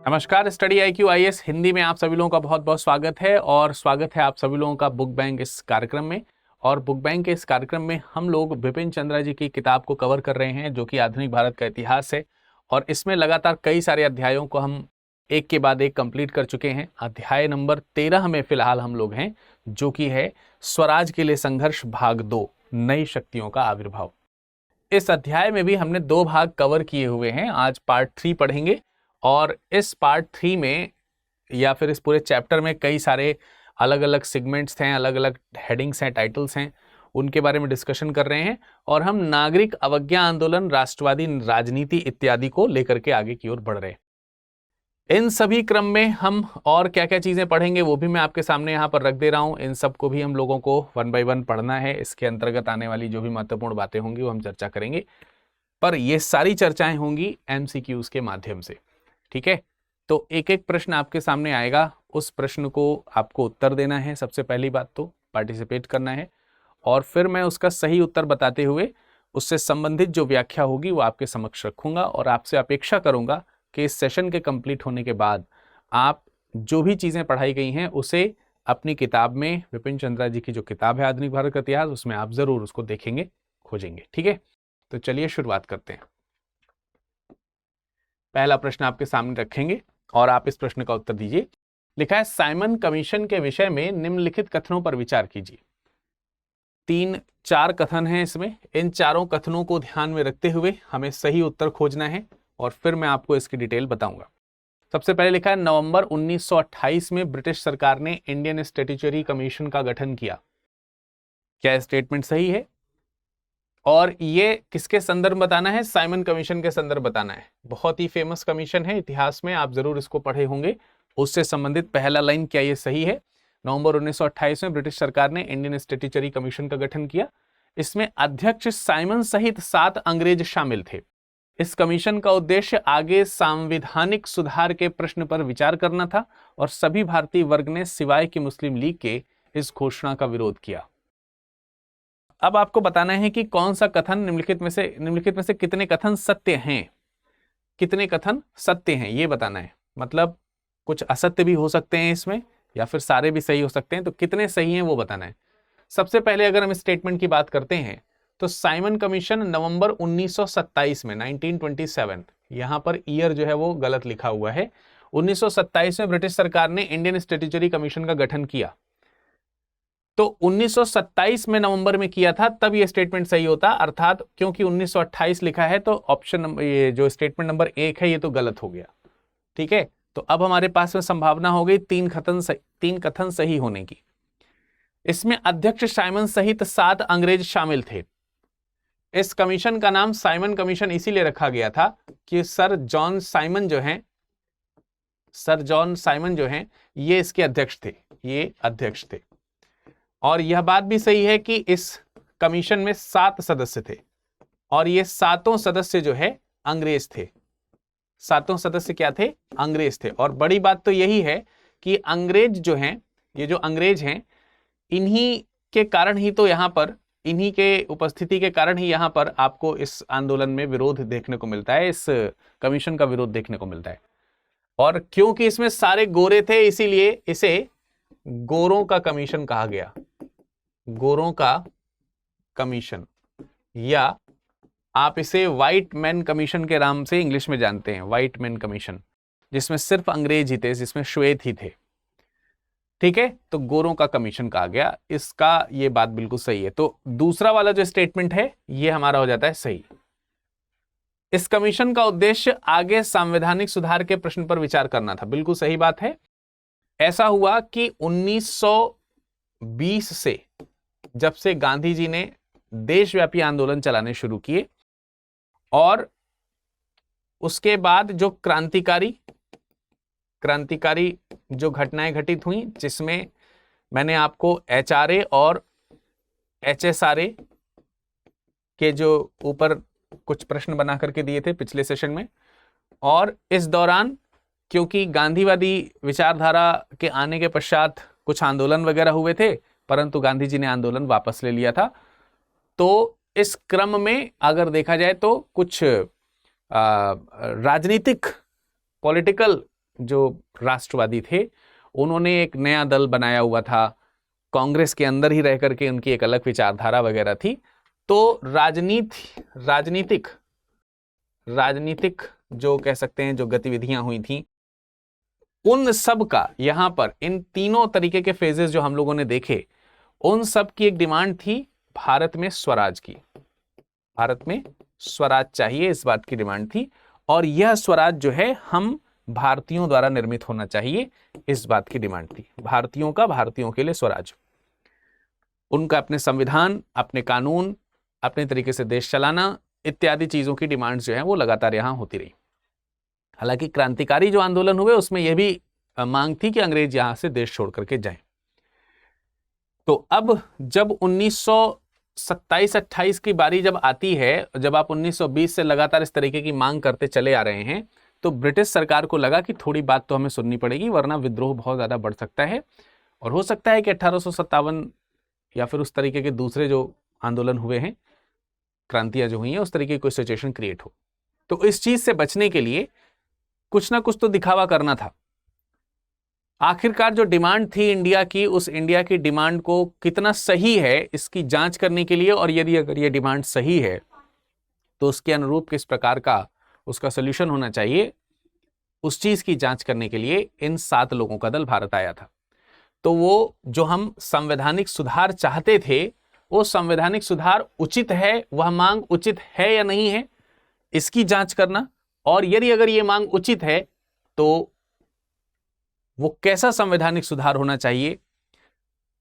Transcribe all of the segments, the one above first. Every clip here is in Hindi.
नमस्कार। स्टडी IQ IAS हिंदी में आप सभी लोगों का बहुत बहुत स्वागत है और स्वागत है आप सभी लोगों का बुक बैंक इस कार्यक्रम में। और बुक बैंक के इस कार्यक्रम में हम लोग बिपिन चंद्रा जी की किताब को कवर कर रहे हैं जो कि आधुनिक भारत का इतिहास है। और इसमें लगातार कई सारे अध्यायों को हम एक के बाद एक कंप्लीट कर चुके हैं। अध्याय नंबर 13 में फिलहाल हम लोग हैं, जो कि है स्वराज के लिए संघर्ष भाग 2, नई शक्तियों का आविर्भाव। इस अध्याय में भी हमने 2 भाग कवर किए हुए हैं। आज पार्ट 3 पढ़ेंगे और इस पार्ट 3 में या फिर इस पूरे चैप्टर में कई सारे अलग अलग सेगमेंट्स हैं, अलग अलग हेडिंग्स हैं, टाइटल्स हैं, उनके बारे में डिस्कशन कर रहे हैं। और हम नागरिक अवज्ञा आंदोलन, राष्ट्रवादी राजनीति इत्यादि को लेकर के आगे की ओर बढ़ रहे हैं। इन सभी क्रम में हम और क्या क्या चीजें पढ़ेंगे वो भी मैं आपके सामने यहाँ पर रख दे रहा हूँ। इन सब को भी हम लोगों को 1 बाय 1 पढ़ना है। इसके अंतर्गत आने वाली जो भी महत्वपूर्ण बातें होंगी वो हम चर्चा करेंगे, पर ये सारी चर्चाएं होंगी MCQs के माध्यम से। ठीक है, तो एक एक प्रश्न आपके सामने आएगा, उस प्रश्न को आपको उत्तर देना है। सबसे पहली बात तो पार्टिसिपेट करना है और फिर मैं उसका सही उत्तर बताते हुए उससे संबंधित जो व्याख्या होगी वो आपके समक्ष रखूंगा और आपसे अपेक्षा करूंगा कि इस सेशन के कंप्लीट होने के बाद आप जो भी चीजें पढ़ाई गई हैं उसे अपनी किताब में, विपिन चंद्रा जी की जो किताब है आधुनिक भारत का इतिहास, उसमें आप जरूर उसको देखेंगे, खोजेंगे। ठीक है, तो चलिए शुरुआत करते हैं। पहला प्रश्न आपके सामने रखेंगे और आप इस प्रश्न का उत्तर दीजिए। लिखा है, साइमन कमीशन के विषय में निम्नलिखित कथनों पर विचार कीजिए। 3-4 कथन हैं इसमें। इन चारों कथनों को ध्यान में रखते हुए हमें सही उत्तर खोजना है और फिर मैं आपको इसकी डिटेल बताऊंगा। सबसे पहले लिखा है, नवंबर 1928 में ब्रिटिश सरकार ने इंडियन स्टैट्यूटरी कमीशन का गठन किया। क्या स्टेटमेंट सही है? और ये किसके संदर्भ बताना है? साइमन कमीशन के संदर्भ बताना है। बहुत ही फेमस कमीशन है इतिहास में, आप जरूर इसको पढ़े होंगे। उससे संबंधित पहला लाइन, क्या ये सही है? नवंबर 1928 में ब्रिटिश सरकार ने इंडियन स्टैट्यूटरी कमीशन का गठन किया। इसमें अध्यक्ष साइमन सहित 7 अंग्रेज शामिल थे। इस कमीशन का उद्देश्य आगे सांविधानिक सुधार के प्रश्न पर विचार करना था और सभी भारतीय वर्ग ने सिवाय की मुस्लिम लीग के इस घोषणा का विरोध किया। अब आपको बताना है कि कौन सा कथन निम्नलिखित में से कितने कथन सत्य हैं। कितने कथन सत्य हैं ये बताना है। मतलब कुछ असत्य भी हो सकते हैं इसमें या फिर सारे भी सही हो सकते हैं, तो कितने सही हैं वो बताना है। सबसे पहले अगर हम स्टेटमेंट की बात करते हैं तो साइमन कमीशन नवंबर 1927 में 1927, यहां पर ईयर जो है वो गलत लिखा हुआ है। 1927 में ब्रिटिश सरकार ने इंडियन स्टैट्यूटरी कमीशन का गठन किया। तो 1927 में नवंबर में किया था, तब ये स्टेटमेंट सही होता। अर्थात क्योंकि 1928 लिखा है तो ऑप्शन नंबर, ये जो स्टेटमेंट नंबर 1 है, ये तो गलत हो गया। ठीक है, तो अब हमारे पास में संभावना हो गई 3 कथन सही होने की। इसमें अध्यक्ष साइमन सहित 7 अंग्रेज शामिल थे। इस कमीशन का नाम साइमन कमीशन इसीलिए रखा गया था कि सर जॉन साइमन जो हैं ये इसके अध्यक्ष थे, ये अध्यक्ष थे। और यह बात भी सही है कि इस कमीशन में 7 सदस्य थे और ये 7 सदस्य जो है अंग्रेज थे। 7 सदस्य क्या थे? अंग्रेज थे। और बड़ी बात तो यही है कि अंग्रेज जो हैं, ये जो अंग्रेज हैं, इन्हीं के कारण ही तो यहां पर, इन्हीं के उपस्थिति के कारण ही यहां पर आपको इस आंदोलन में विरोध देखने को मिलता है, इस कमीशन का विरोध देखने को मिलता है। और क्योंकि इसमें सारे गोरे थे इसीलिए इसे गोरों का कमीशन कहा गया। गोरों का कमीशन, या आप इसे व्हाइट मैन कमीशन के नाम से इंग्लिश में जानते हैं। व्हाइट मैन कमीशन, जिसमें सिर्फ अंग्रेज ही थे, जिसमें श्वेत ही थे। ठीक है, तो गोरों का कमीशन कहा गया। इसका ये बात बिल्कुल सही है। तो दूसरा वाला जो स्टेटमेंट है ये हमारा हो जाता है सही। इस कमीशन का उद्देश्य आगे संवैधानिक सुधार के प्रश्न पर विचार करना था। बिल्कुल सही बात है। ऐसा हुआ कि 1920 से, जब से गांधी जी ने देशव्यापी आंदोलन चलाने शुरू किए और उसके बाद जो क्रांतिकारी जो घटनाएं घटित हुई, जिसमें मैंने आपको HRA और HSRA के जो ऊपर कुछ प्रश्न बना करके दिए थे पिछले सेशन में। और इस दौरान क्योंकि गांधीवादी विचारधारा के आने के पश्चात कुछ आंदोलन वगैरह हुए थे, परंतु गांधी जी ने आंदोलन वापस ले लिया था। तो इस क्रम में अगर देखा जाए तो कुछ राजनीतिक पॉलिटिकल जो राष्ट्रवादी थे उन्होंने एक नया दल बनाया हुआ था, कांग्रेस के अंदर ही रह करके उनकी एक अलग विचारधारा वगैरह थी। तो राजनीतिक जो कह सकते हैं जो गतिविधियां हुई थी, उन सब का यहां पर इन तीनों तरीके के फेजेस जो हम लोगों ने देखे, उन सब की एक डिमांड थी भारत में स्वराज की। भारत में स्वराज चाहिए, इस बात की डिमांड थी। और यह स्वराज जो है हम भारतीयों द्वारा निर्मित होना चाहिए, इस बात की डिमांड थी। भारतीयों का भारतीयों के लिए स्वराज, उनका अपने संविधान, अपने कानून, अपने तरीके से देश चलाना इत्यादि चीजों की डिमांड जो है वो लगातार यहां होती रही। हालांकि क्रांतिकारी जो आंदोलन हुए उसमें यह भी मांग थी कि अंग्रेज यहां से देश छोड़ करके जाएं। तो अब जब 1927-28 की बारी जब आती है, जब आप 1920 से लगातार इस तरीके की मांग करते चले आ रहे हैं, तो ब्रिटिश सरकार को लगा कि थोड़ी बात तो हमें सुननी पड़ेगी, वरना विद्रोह बहुत ज्यादा बढ़ सकता है और हो सकता है कि 1857 या फिर उस तरीके के दूसरे जो आंदोलन हुए हैं, क्रांतियां जो हुई हैं, उस तरीके की कोई सिचुएशन क्रिएट हो। तो इस चीज से बचने के लिए कुछ ना कुछ तो दिखावा करना था। आखिरकार जो डिमांड थी इंडिया की, उस इंडिया की डिमांड को कितना सही है इसकी जांच करने के लिए, और यदि अगर ये डिमांड सही है तो उसके अनुरूप किस प्रकार का उसका सोल्यूशन होना चाहिए, उस चीज की जांच करने के लिए इन 7 लोगों का दल भारत आया था। तो वो जो हम संवैधानिक सुधार चाहते थे, वो संवैधानिक सुधार उचित है, वह मांग उचित है या नहीं है, इसकी जांच करना, और यदि अगर ये मांग उचित है तो वो कैसा संवैधानिक सुधार होना चाहिए,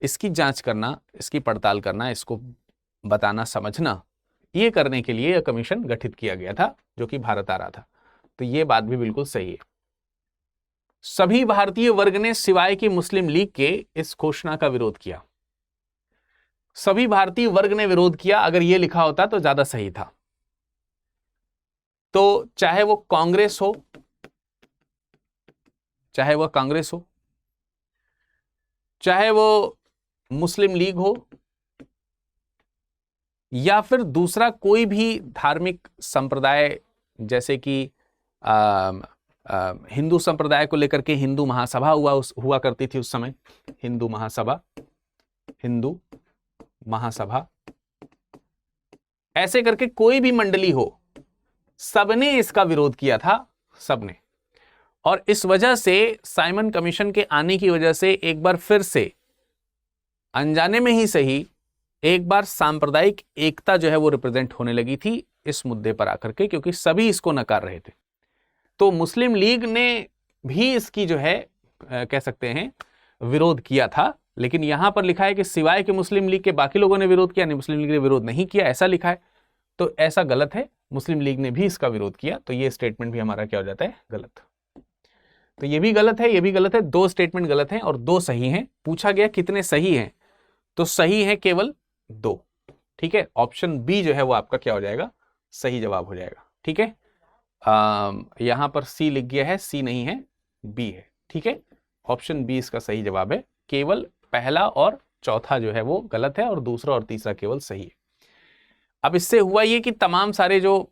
इसकी जांच करना, इसकी पड़ताल करना, इसको बताना, समझना, ये करने के लिए यह कमीशन गठित किया गया था जो कि भारत आ रहा था। तो ये बात भी बिल्कुल सही है। सभी भारतीय वर्ग ने सिवाय की मुस्लिम लीग के इस घोषणा का विरोध किया। सभी भारतीय वर्ग ने विरोध किया, अगर यह लिखा होता तो ज्यादा सही था। तो चाहे वो कांग्रेस हो, चाहे वह कांग्रेस हो, चाहे वो मुस्लिम लीग हो, या फिर दूसरा कोई भी धार्मिक संप्रदाय, जैसे कि हिंदू संप्रदाय को लेकर के हिंदू महासभा हुआ करती थी उस समय, हिंदू महासभा, ऐसे करके कोई भी मंडली हो, सबने इसका विरोध किया था, सबने। और इस वजह से साइमन कमीशन के आने की वजह से एक बार फिर से, अनजाने में ही सही, एक बार सांप्रदायिक एकता जो है वो रिप्रेजेंट होने लगी थी इस मुद्दे पर आकर के, क्योंकि सभी इसको नकार रहे थे। तो मुस्लिम लीग ने भी इसकी जो है कह सकते हैं विरोध किया था, लेकिन यहां पर लिखा है कि सिवाय के मुस्लिम लीग के बाकी लोगों ने विरोध किया, नहीं, मुस्लिम लीग ने विरोध नहीं किया, ऐसा लिखा है। तो ऐसा गलत है, मुस्लिम लीग ने भी इसका विरोध किया, तो ये स्टेटमेंट भी हमारा क्या हो जाता है, गलत। तो ये भी गलत है, ये भी गलत है, 2 स्टेटमेंट गलत हैं और 2 सही हैं। पूछा गया कितने सही हैं, तो सही है केवल 2। ठीक है, ऑप्शन बी जो है वो आपका क्या हो जाएगा, सही जवाब हो जाएगा। ठीक है, यहां पर सी लिख गया है, सी नहीं है, बी है। ठीक है, ऑप्शन बी इसका सही जवाब है। केवल पहला और चौथा जो है वो गलत है और दूसरा और तीसरा केवल सही है। अब इससे हुआ ये कि तमाम सारे जो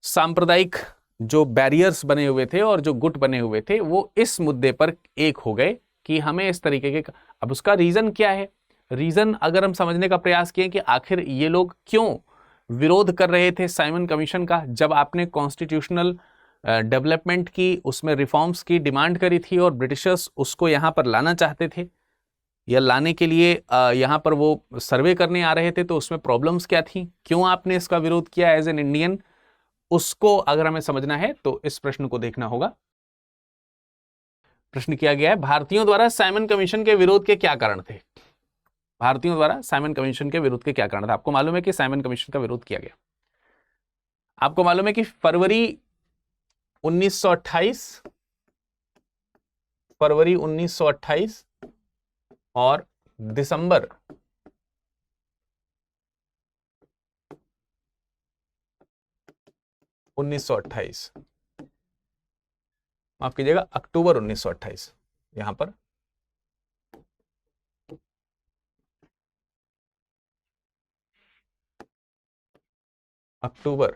सांप्रदायिक जो बैरियर्स बने हुए थे और जो गुट बने हुए थे, वो इस मुद्दे पर एक हो गए कि हमें इस तरीके के। अब उसका रीजन क्या है, रीजन अगर हम समझने का प्रयास किए कि आखिर ये लोग क्यों विरोध कर रहे थे साइमन कमीशन का, जब आपने कॉन्स्टिट्यूशनल डेवलपमेंट की, उसमें रिफॉर्म्स की डिमांड करी थी और ब्रिटिशर्स उसको यहां पर लाना चाहते थे, या लाने के लिए यहां पर वो सर्वे करने आ रहे थे, तो उसमें प्रॉब्लम्स क्या थी, क्यों आपने इसका विरोध किया एज एन इंडियन, उसको अगर हमें समझना है तो इस प्रश्न को देखना होगा। प्रश्न किया गया है, भारतीयों द्वारा साइमन कमीशन के विरोध के क्या कारण थे। भारतीयों द्वारा साइमन कमीशन के विरोध के क्या कारण थे। आपको मालूम है कि साइमन कमीशन का विरोध किया गया, आपको मालूम है कि फरवरी 1928 और दिसंबर 1928, माफ कीजिएगा, अक्टूबर 1928, यहां पर अक्टूबर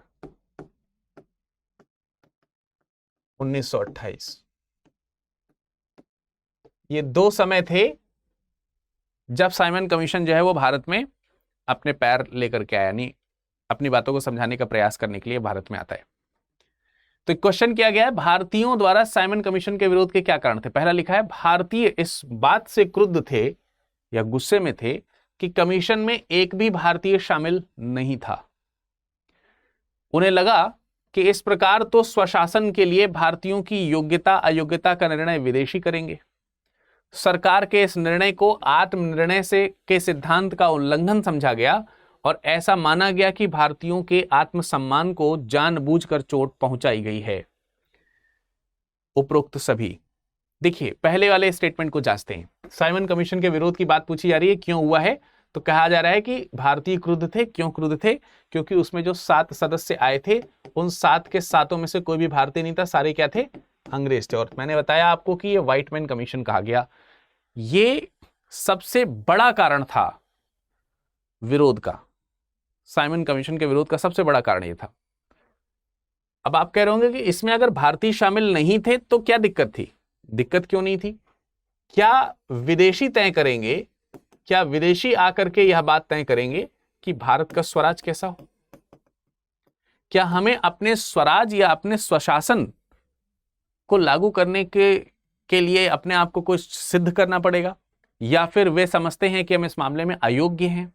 1928। ये दो समय थे जब साइमन कमीशन जो है वो भारत में अपने पैर लेकर के आया, यानी अपनी बातों को समझाने का प्रयास करने के लिए भारत में आता है। तो क्वेश्चन किया गया है, भारतीयों द्वारा साइमन कमीशन के विरोध के क्या कारण थे। पहला लिखा है, भारतीय इस बात से क्रुद्ध थे या गुस्से में थे कि कमीशन में एक भी भारतीय शामिल नहीं था। उन्हें लगा कि इस प्रकार तो स्वशासन के लिए भारतीयों की योग्यता अयोग्यता का निर्णय विदेशी करेंगे। सरकार के इस निर्णय को आत्मनिर्णय से के सिद्धांत का उल्लंघन समझा गया और ऐसा माना गया कि भारतीयों के आत्मसम्मान को जानबूझकर चोट पहुंचाई गई है। उपरोक्त सभी, देखिए पहले वाले स्टेटमेंट को जांचते हैं। साइमन कमीशन के विरोध की बात पूछी जा रही है, क्यों हुआ है, तो कहा जा रहा है कि भारतीय क्रुद्ध थे। क्यों क्रुद्ध थे? क्योंकि उसमें जो 7 सदस्य आए थे, उन 7 के 7 में से कोई भी भारतीय नहीं था, सारे क्या थे, अंग्रेज थे। और मैंने बताया आपको कि ये व्हाइट मैन कमीशन कहा गया। ये सबसे बड़ा कारण था विरोध का, साइमन कमीशन के विरोध का सबसे बड़ा कारण ये था। अब आप कह रहे होंगे कि इसमें अगर भारतीय शामिल नहीं थे तो क्या दिक्कत थी? दिक्कत क्यों नहीं थी? क्या विदेशी तय करेंगे, क्या विदेशी आकर के यह बात तय करेंगे कि भारत का स्वराज कैसा हो? क्या हमें अपने स्वराज या अपने स्वशासन को लागू करने के लिए अपने आप को कुछ सिद्ध करना पड़ेगा, या फिर वे समझते हैं कि हम इस मामले में अयोग्य हैं?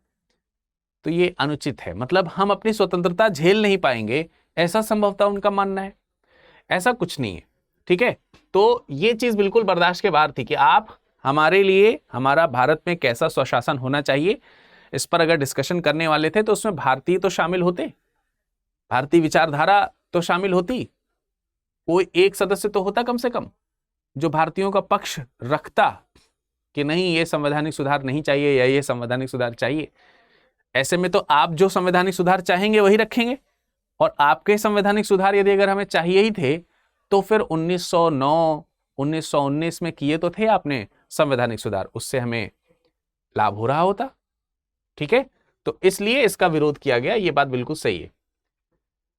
तो ये अनुचित है। मतलब हम अपनी स्वतंत्रता झेल नहीं पाएंगे, ऐसा संभवतः उनका मानना है। ऐसा कुछ नहीं है, ठीक है। तो ये चीज बिल्कुल बर्दाश्त के बाहर थी कि आप हमारे लिए, हमारा भारत में कैसा स्वशासन होना चाहिए, इस पर अगर डिस्कशन करने वाले थे तो उसमें भारतीय तो शामिल होते, भारतीय विचारधारा तो शामिल होती, कोई एक सदस्य तो होता कम से कम जो भारतीयों का पक्ष रखता कि नहीं ये संवैधानिक सुधार नहीं चाहिए या ये संवैधानिक सुधार चाहिए। ऐसे में तो आप जो संवैधानिक सुधार चाहेंगे वही रखेंगे, और आपके संवैधानिक सुधार यदि अगर हमें चाहिए ही थे तो फिर 1909 1919 में किए तो थे आपने संवैधानिक सुधार, उससे हमें लाभ हो रहा होता, ठीक है। तो इसलिए इसका विरोध किया गया, यह बात बिल्कुल सही है।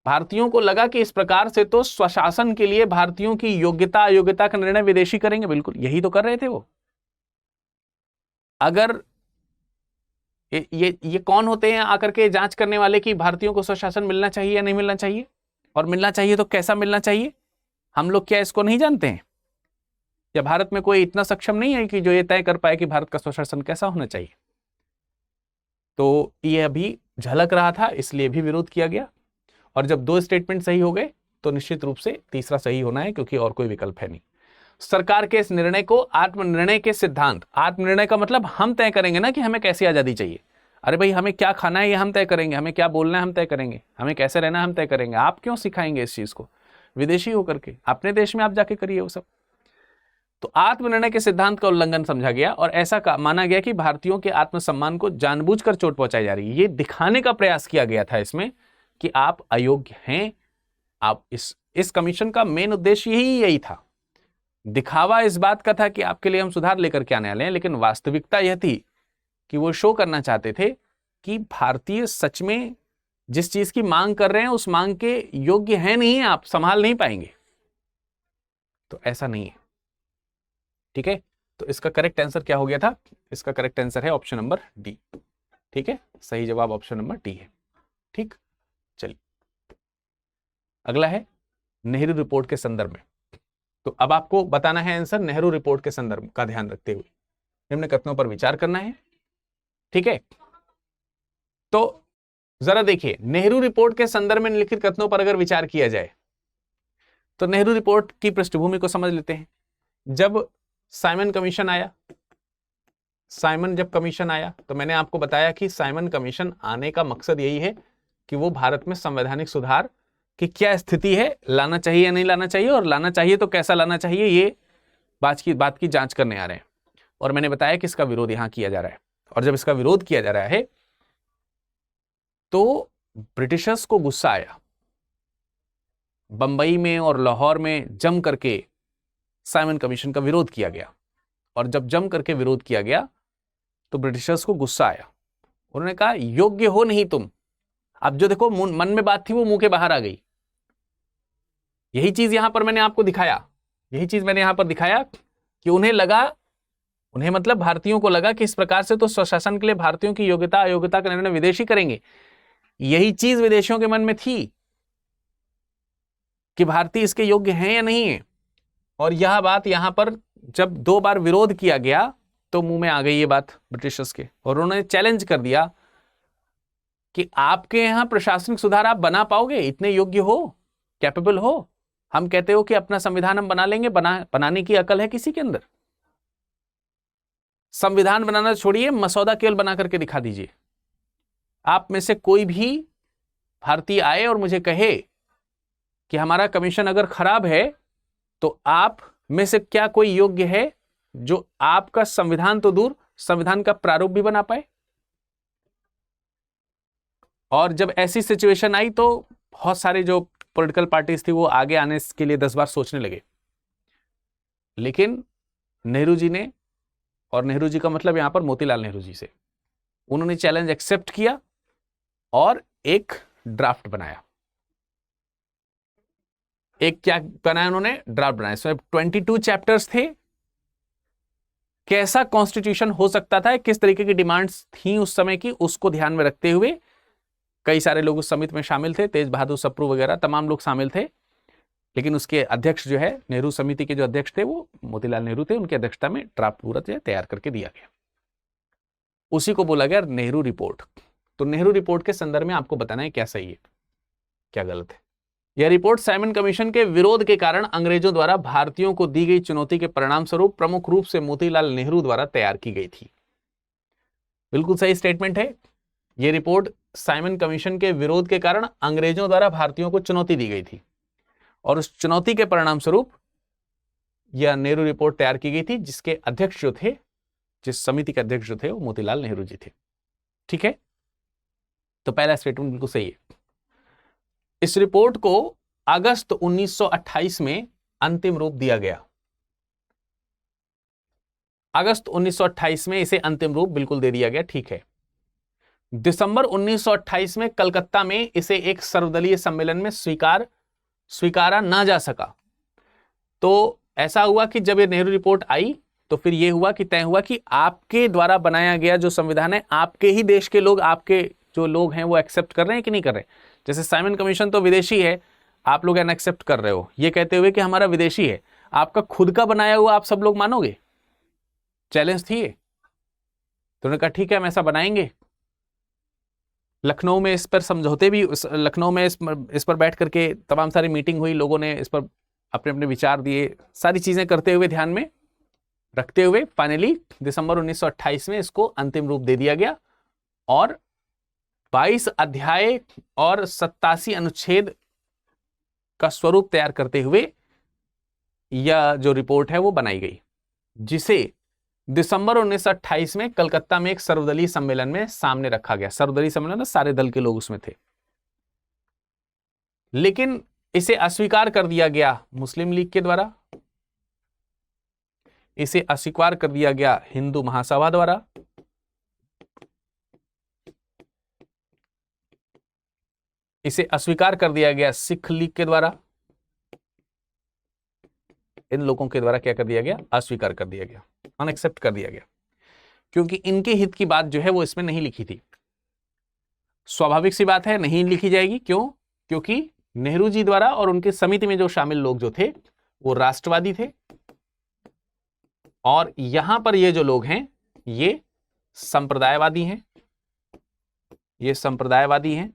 भारतीयों को लगा कि इस प्रकार से तो स्वशासन के लिए भारतीयों की योग्यता अयोग्यता का निर्णय विदेशी करेंगे, बिल्कुल यही तो कर रहे थे वो। अगर ये कौन होते हैं आकर के जांच करने वाले कि भारतीयों को स्वशासन मिलना चाहिए या नहीं मिलना चाहिए, और मिलना चाहिए तो कैसा मिलना चाहिए? हम लोग क्या इसको नहीं जानते हैं? या भारत में कोई इतना सक्षम नहीं है कि जो ये तय कर पाए कि भारत का स्वशासन कैसा होना चाहिए? तो ये अभी झलक रहा था, इसलिए भी विरोध किया गया। और जब 2 स्टेटमेंट सही हो गए तो निश्चित रूप से तीसरा सही होना है, क्योंकि और कोई विकल्प है नहीं। सरकार के इस निर्णय को आत्मनिर्णय के सिद्धांत, आत्मनिर्णय का मतलब हम तय करेंगे ना कि हमें कैसी आजादी चाहिए। अरे भाई, हमें क्या खाना है ये हम तय करेंगे, हमें क्या बोलना है हम तय करेंगे, हमें कैसे रहना है हम तय करेंगे। आप क्यों सिखाएंगे इस चीज को विदेशी होकर के? अपने देश में आप जाके करिए वो सब। तो आत्मनिर्णय के सिद्धांत का उल्लंघन समझा गया और ऐसा माना गया कि भारतीयों के आत्मसम्मान को जानबूझकर चोट पहुंचाई जा रही है। ये दिखाने का प्रयास किया गया था इसमें कि आप अयोग्य हैं। आप इस कमीशन का मेन उद्देश्य यही था। दिखावा इस बात का था कि आपके लिए हम सुधार लेकर के आने वाले हैं, लेकिन वास्तविकता यह थी कि वो शो करना चाहते थे कि भारतीय सच में जिस चीज की मांग कर रहे हैं उस मांग के योग्य है नहीं, आप संभाल नहीं पाएंगे। तो ऐसा नहीं है, ठीक है। तो इसका करेक्ट आंसर क्या हो गया था? इसका करेक्ट आंसर है ऑप्शन नंबर डी, ठीक है। सही जवाब ऑप्शन नंबर डी है, ठीक। चलिए अगला है नेहरू रिपोर्ट के संदर्भ में। तो अब आपको बताना है आंसर नेहरू रिपोर्ट के संदर्भ का ध्यान रखते हुए निम्न कथनों पर विचार करना है, ठीक है। तो जरा देखिए, नेहरू रिपोर्ट के संदर्भ में निम्नलिखित कथनों पर अगर विचार किया जाए तो नेहरू रिपोर्ट की पृष्ठभूमि को समझ लेते हैं। जब साइमन कमीशन आया, जब कमीशन आया तो मैंने आपको बताया कि साइमन कमीशन आने का मकसद यही है कि वो भारत में संवैधानिक सुधार की क्या स्थिति है, लाना चाहिए या नहीं लाना चाहिए, और लाना चाहिए तो कैसा लाना चाहिए, ये बात की जांच करने आ रहे हैं। और मैंने बताया कि इसका विरोध यहां किया जा रहा है, और जब इसका विरोध किया जा रहा है तो ब्रिटिशर्स को गुस्सा आया। बंबई में और लाहौर में जम करके साइमन कमीशन का विरोध किया गया, और जब जम करके विरोध किया गया तो ब्रिटिशर्स को गुस्सा आया। उन्होंने कहा योग्य हो नहीं तुम। अब जो देखो मन में बात थी वो मुंह के बाहर आ गई। यही चीज यहां पर मैंने आपको दिखाया, यही चीज मैंने यहां पर दिखाया कि उन्हें लगा, उन्हें मतलब भारतीयों को लगा कि इस प्रकार से तो स्वशासन के लिए भारतीयों की योग्यता अयोग्यता का निर्णय विदेशी करेंगे। यही चीज विदेशियों के मन में थी कि भारतीय इसके योग्य हैं या नहीं है। और यह बात यहां पर जब 2 बार विरोध किया गया तो मुंह में आ गई ये बात ब्रिटिशर्स के, और उन्होंने चैलेंज कर दिया कि आपके यहां प्रशासनिक सुधार आप बना पाओगे, इतने योग्य हो, कैपेबल हो? हम कहते हो कि अपना संविधान हम बना लेंगे, बनाने की अकल है किसी के अंदर? संविधान बनाना छोड़िए, मसौदा केवल बना करके दिखा दीजिए। आप में से कोई भी भारतीय आए और मुझे कहे कि हमारा कमीशन अगर खराब है तो आप में से क्या कोई योग्य है जो आपका संविधान तो दूर, संविधान का प्रारूप भी बना पाए? और जब ऐसी सिचुएशन आई तो बहुत सारे जो पॉलिटिकल पार्टीज थी वो आगे आने के लिए 10 बार सोचने लगे। लेकिन नेहरू जी ने, और नेहरू जी का मतलब यहां पर मोतीलाल नेहरू जी से, उन्होंने चैलेंज एक्सेप्ट किया और एक ड्राफ्ट बनाया। एक क्या बनाया उन्होंने? ड्राफ्ट बनाया। इसमें 22 चैप्टर्स थे। कैसा कॉन्स्टिट्यूशन हो सकता था, किस तरीके की डिमांड्स थी उस समय की, उसको ध्यान में रखते हुए कई सारे लोग उस समिति में शामिल थे, तेज बहादुर सप्रू वगैरह तमाम लोग शामिल थे। लेकिन उसके अध्यक्ष जो है, नेहरू समिति के जो अध्यक्ष थे वो मोतीलाल नेहरू थे, उनकी अध्यक्षता में ड्राफ्ट पूरा तैयार करके दिया गया। उसी को बोला गया नेहरू रिपोर्ट। तो नेहरू रिपोर्ट के संदर्भ में आपको बताना है क्या सही है क्या गलत है। यह रिपोर्ट साइमन कमीशन के विरोध के कारण अंग्रेजों द्वारा भारतीयों को दी गई चुनौती के परिणाम स्वरूप प्रमुख रूप से मोतीलाल नेहरू द्वारा तैयार की गई थी। बिल्कुल सही स्टेटमेंट है। यह रिपोर्ट साइमन कमीशन के विरोध के कारण अंग्रेजों द्वारा भारतीयों को चुनौती दी गई थी, और उस चुनौती के परिणाम स्वरूप यह नेहरू रिपोर्ट तैयार की गई थी, जिसके अध्यक्ष जो थे, जिस समिति के अध्यक्ष जो थे वो मोतीलाल नेहरू जी थे। ठीक है, तो पहला स्टेटमेंट बिल्कुल सही है। इस रिपोर्ट को अगस्त 1928 में अंतिम रूप दिया गया। अगस्त 1928 में इसे अंतिम रूप बिल्कुल दे दिया गया। ठीक है, दिसंबर 1928 में कलकत्ता में इसे एक सर्वदलीय सम्मेलन में स्वीकारा ना जा सका। तो ऐसा हुआ कि जब ये नेहरू रिपोर्ट आई तो फिर यह हुआ कि तय हुआ कि आपके द्वारा बनाया गया जो संविधान है, आपके ही देश के लोग, आपके जो लोग हैं वो एक्सेप्ट कर रहे हैं कि नहीं कर रहे। जैसे साइमन कमीशन तो विदेशी है, आप लोग अनएक्सेप्ट कर रहे हो, ये कहते हुए कि हमारा विदेशी है। आपका खुद का बनाया हुआ आप सब लोग मानोगे? चैलेंज थी ये। तो उन्होंने कहा ठीक है, हम ऐसा बनाएंगे। लखनऊ में इस पर समझौते भी, लखनऊ में इस पर बैठ करके तमाम सारी मीटिंग हुई, लोगों ने इस पर अपने अपने विचार दिए, सारी चीजें करते हुए, ध्यान में रखते हुए फाइनली दिसंबर 1928 में इसको अंतिम रूप दे दिया गया। और 22 अध्याय और 87 अनुच्छेद का स्वरूप तैयार करते हुए यह जो रिपोर्ट है वो बनाई गई, जिसे दिसंबर 1928 में कलकत्ता में एक सर्वदलीय सम्मेलन में सामने रखा गया। सर्वदलीय सम्मेलन में सारे दल के लोग उसमें थे। लेकिन इसे अस्वीकार कर दिया गया मुस्लिम लीग के द्वारा, इसे अस्वीकार कर दिया गया हिंदू महासभा द्वारा, इसे अस्वीकार कर दिया गया सिख लीग के द्वारा। इन लोगों के द्वारा क्या कर दिया गया? अस्वीकार कर दिया गया, अनएक्सेप्ट कर दिया गया, क्योंकि इनके हित की बात जो है वो इसमें नहीं लिखी थी। स्वाभाविक सी बात है, नहीं लिखी जाएगी। क्यों? क्योंकि नेहरू जी द्वारा और उनके समिति में जो शामिल लोग जो थे वो राष्ट्रवादी थे, और यहां पर ये जो लोग हैं ये संप्रदायवादी हैं, ये संप्रदायवादी हैं,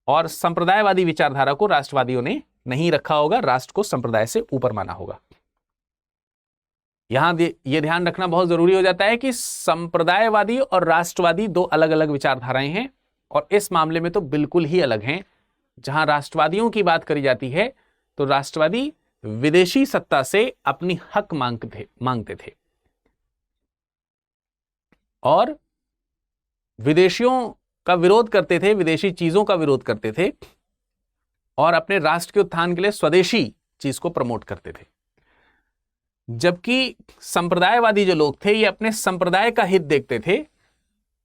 और संप्रदायवादी विचारधारा को राष्ट्रवादियों ने नहीं रखा होगा, राष्ट्र को संप्रदाय से ऊपर माना होगा। यहां यह ध्यान रखना बहुत जरूरी हो जाता है कि संप्रदायवादी और राष्ट्रवादी दो अलग अलग विचारधाराएं हैं, और इस मामले में तो बिल्कुल ही अलग हैं। जहां राष्ट्रवादियों की बात करी जाती है तो राष्ट्रवादी विदेशी सत्ता से अपनी हक मांगते थे और विदेशियों का विरोध करते थे, विदेशी चीजों का विरोध करते थे, और अपने राष्ट्र के उत्थान के लिए स्वदेशी चीज को प्रमोट करते थे। जबकि संप्रदायवादी जो लोग थे ये अपने संप्रदाय का हित देखते थे,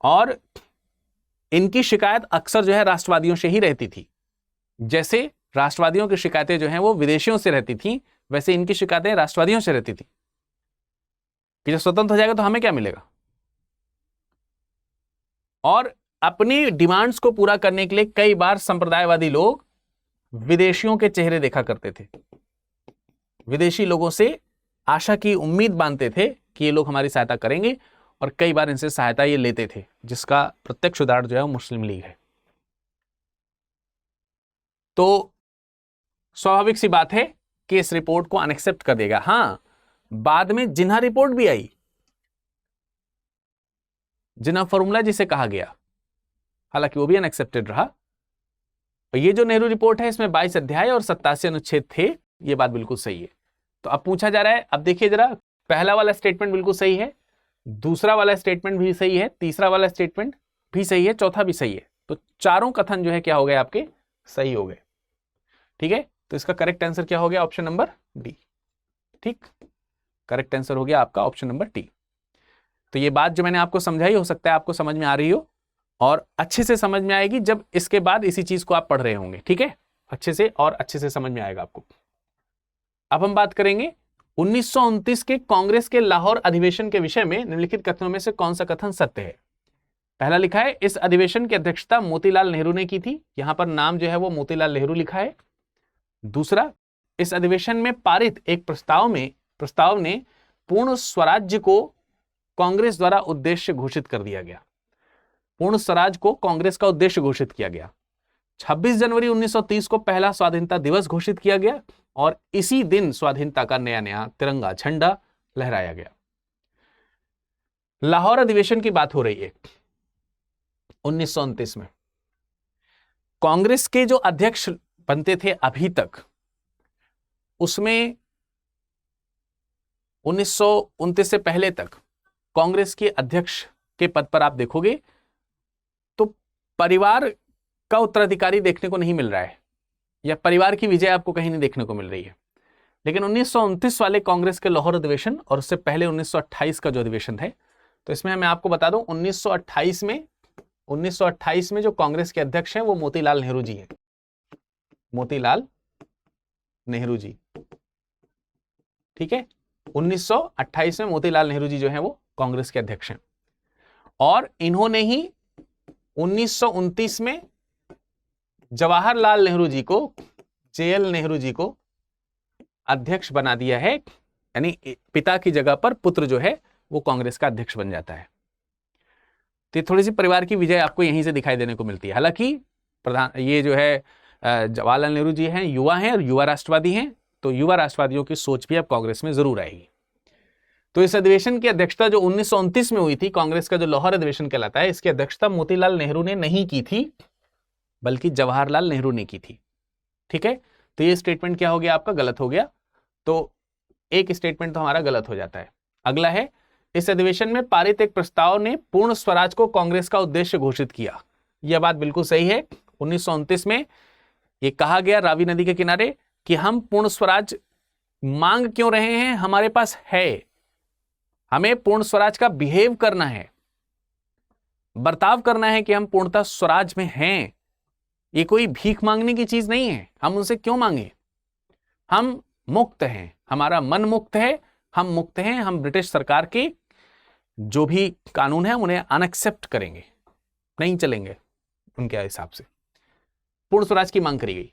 और इनकी शिकायत अक्सर जो है राष्ट्रवादियों से ही रहती थी। जैसे राष्ट्रवादियों की शिकायतें जो हैं वो विदेशियों से रहती थी, वैसे इनकी शिकायतें राष्ट्रवादियों से रहती थी कि जब स्वतंत्र हो जाएगा तो हमें क्या मिलेगा। और अपनी डिमांड्स को पूरा करने के लिए कई बार संप्रदायवादी लोग विदेशियों के चेहरे देखा करते थे, विदेशी लोगों से आशा की उम्मीद बांधते थे कि ये लोग हमारी सहायता करेंगे, और कई बार इनसे सहायता ये लेते थे, जिसका प्रत्यक्ष उदाहरण जो है वो मुस्लिम लीग है। तो स्वाभाविक सी बात है कि इस रिपोर्ट को अनएक्सेप्ट कर देगा। हां, बाद में जिन्हा रिपोर्ट भी आई, जिन्हा फॉर्मूला जिसे कहा गया, हालांकि वो भी अनएक्सेप्टेड रहा। ये जो नेहरू रिपोर्ट है इसमें 22 अध्याय और 87 अनुच्छेद थे, ये बात बिल्कुल सही है। तो अब पूछा जा रहा है, अब देखिए जरा, पहला वाला स्टेटमेंट बिल्कुल सही है, दूसरा वाला स्टेटमेंट भी सही है, तीसरा वाला स्टेटमेंट भी सही है, चौथा भी सही है। तो चारों कथन जो है क्या हो गए आपके, सही हो गए। ठीक है, तो इसका करेक्ट आंसर क्या हो गया, ऑप्शन नंबर डी। ठीक, करेक्ट आंसर हो गया आपका ऑप्शन नंबर डी। तो ये बात जो मैंने आपको समझाई, हो सकता है आपको समझ में आ रही हो, और अच्छे से समझ में आएगी जब इसके बाद इसी चीज को आप पढ़ रहे होंगे। ठीक है, अच्छे से और अच्छे से समझ में आएगा आपको। अब हम बात करेंगे 1929 के कांग्रेस के लाहौर अधिवेशन के विषय में निम्नलिखित कथनों में से कौन सा कथन सत्य है। पहला लिखा है, इस अधिवेशन की अध्यक्षता मोतीलाल नेहरू ने की थी, यहां पर नाम जो है वो मोतीलाल नेहरू लिखा है। दूसरा, इस अधिवेशन में पारित एक प्रस्ताव ने पूर्ण स्वराज्य को कांग्रेस द्वारा उद्देश्य घोषित कर दिया गया। पूर्ण स्वराज को कांग्रेस का उद्देश्य घोषित किया गया। 26 जनवरी 1930 को पहला स्वाधीनता दिवस घोषित किया गया, और इसी दिन स्वाधीनता का नया तिरंगा झंडा लहराया गया। लाहौर अधिवेशन की बात हो रही है 1929 में। कांग्रेस के जो अध्यक्ष बनते थे अभी तक, उसमें 1929 से पहले तक कांग्रेस के अध्यक्ष के पद पर आप देखोगे तो परिवार का उत्तराधिकारी देखने को नहीं मिल रहा है, या परिवार की विजय आपको कहीं नहीं देखने को मिल रही है। लेकिन 1929 वाले कांग्रेस के लाहौर अधिवेशन और उससे पहले 1928 का जो अधिवेशन है, तो इसमें मैं आपको बता दूं 1928 में जो कांग्रेस के अध्यक्ष हैं वो मोतीलाल नेहरू जी हैं। मोतीलाल नेहरू जी, ठीक है, 1928 में मोतीलाल नेहरू जी जो हैं वो कांग्रेस के अध्यक्ष हैं, और इन्होंने ही 1929 में जवाहरलाल नेहरू जी को, जेएल नेहरू जी को अध्यक्ष बना दिया है, यानी पिता की जगह पर पुत्र जो है वो कांग्रेस का अध्यक्ष बन जाता है। तो थोड़ी सी परिवार की विजय आपको यहीं से दिखाई देने को मिलती है। हालांकि ये जो है जवाहरलाल नेहरू जी हैं, युवा हैं और युवा राष्ट्रवादी हैं, तो युवा राष्ट्रवादियों की सोच भी अब कांग्रेस में जरूर आएगी। तो इस अधिवेशन की अध्यक्षता जो 1929 में हुई थी, कांग्रेस का जो लाहौर अधिवेशन कहलाता है, इसकी अध्यक्षता मोतीलाल नेहरू ने नहीं की थी, बल्कि जवाहरलाल नेहरू ने की थी। ठीक है, तो ये स्टेटमेंट क्या हो गया आपका, गलत हो गया। तो एक स्टेटमेंट तो हमारा गलत हो जाता है। अगला है, इस अधिवेशन में पारित एक प्रस्ताव ने पूर्ण स्वराज को कांग्रेस का उद्देश्य घोषित किया। यह बात बिल्कुल सही है। 1929 में यह कहा गया रावी नदी के किनारे कि हम पूर्ण स्वराज मांग क्यों रहे हैं, हमारे पास है, हमें पूर्ण स्वराज का बिहेव करना है, बर्ताव करना है कि हम पूर्णतः स्वराज में हैं। ये कोई भीख मांगने की चीज नहीं है, हम उनसे क्यों मांगे, हम मुक्त हैं, हमारा मन मुक्त है, हम मुक्त हैं, हम ब्रिटिश सरकार के जो भी कानून है उन्हें अनएक्सेप्ट करेंगे, नहीं चलेंगे उनके हिसाब से। पूर्ण स्वराज की मांग करी गई।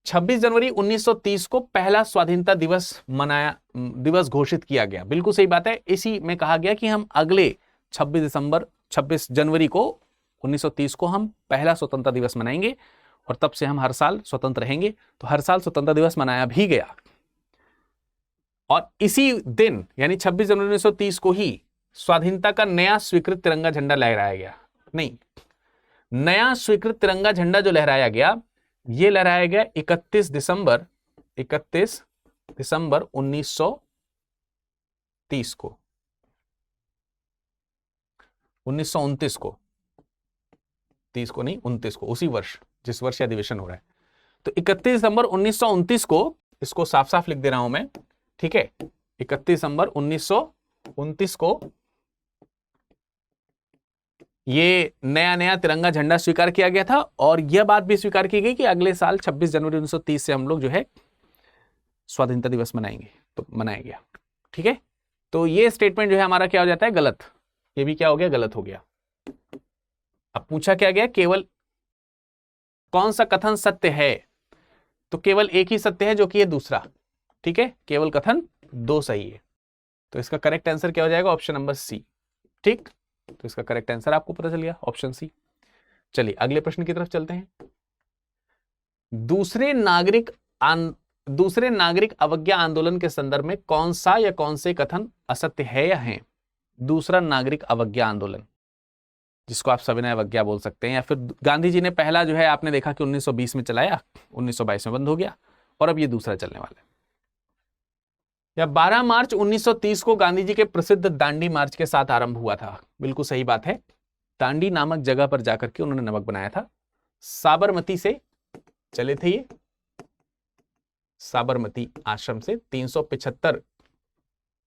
26 जनवरी 1930 को पहला स्वाधीनता दिवस घोषित किया गया। बिल्कुल सही बात है। इसी में कहा गया कि हम अगले 26 जनवरी को 1930 को हम पहला स्वतंत्रता दिवस मनाएंगे, और तब से हम हर साल स्वतंत्र रहेंगे। तो हर साल स्वतंत्रता दिवस मनाया भी गया, और इसी दिन यानी 26 जनवरी 1930 को ही स्वाधीनता का नया स्वीकृत तिरंगा झंडा लहराया गया। नहीं, नया स्वीकृत तिरंगा झंडा जो लहराया गया, यह लहराया गया 31 दिसंबर 1930 को, 1929 को, 30 को नहीं, 29 को, उसी वर्ष जिस वर्ष अधिवेशन हो रहा है। तो 31 दिसंबर 1929 को, इसको साफ साफ लिख दे रहा हूं मैं, ठीक है, 31 दिसंबर 1929 को ये नया नया तिरंगा झंडा स्वीकार किया गया था और यह बात भी स्वीकार की गई कि अगले साल 26 जनवरी 1930 से हम लोग जो है स्वाधीनता दिवस मनाएंगे, तो मनाया गया। ठीक है, तो ये स्टेटमेंट जो है हमारा क्या हो जाता है, गलत। ये भी क्या हो गया, गलत हो गया। अब पूछा क्या गया, केवल कौन सा कथन सत्य है, तो केवल एक ही सत्य है जो कि ये दूसरा। ठीक है, केवल कथन दो सही है, तो इसका करेक्ट आंसर क्या हो जाएगा, ऑप्शन नंबर सी। ठीक, तो इसका करेक्ट आंसर आपको पता चल गया, ऑप्शन सी। चलिए अगले प्रश्न की तरफ चलते हैं। दूसरे नागरिक अवज्ञा आंदोलन के संदर्भ में कौन सा या कौन से कथन असत्य है या है। दूसरा नागरिक अवज्ञा आंदोलन, जिसको आप सविनय अवज्ञा बोल सकते हैं, या फिर गांधी जी ने पहला जो है आपने देखा कि 1920 में चलाया, 1922 में बंद हो गया, और अब ये दूसरा चलने वाला है। या 12 मार्च 1930 को गांधी जी के प्रसिद्ध दांडी मार्च के साथ आरंभ हुआ था। बिल्कुल सही बात है, दांडी नामक जगह पर जाकर के उन्होंने नमक बनाया था। साबरमती से चले थे ये, साबरमती आश्रम से 375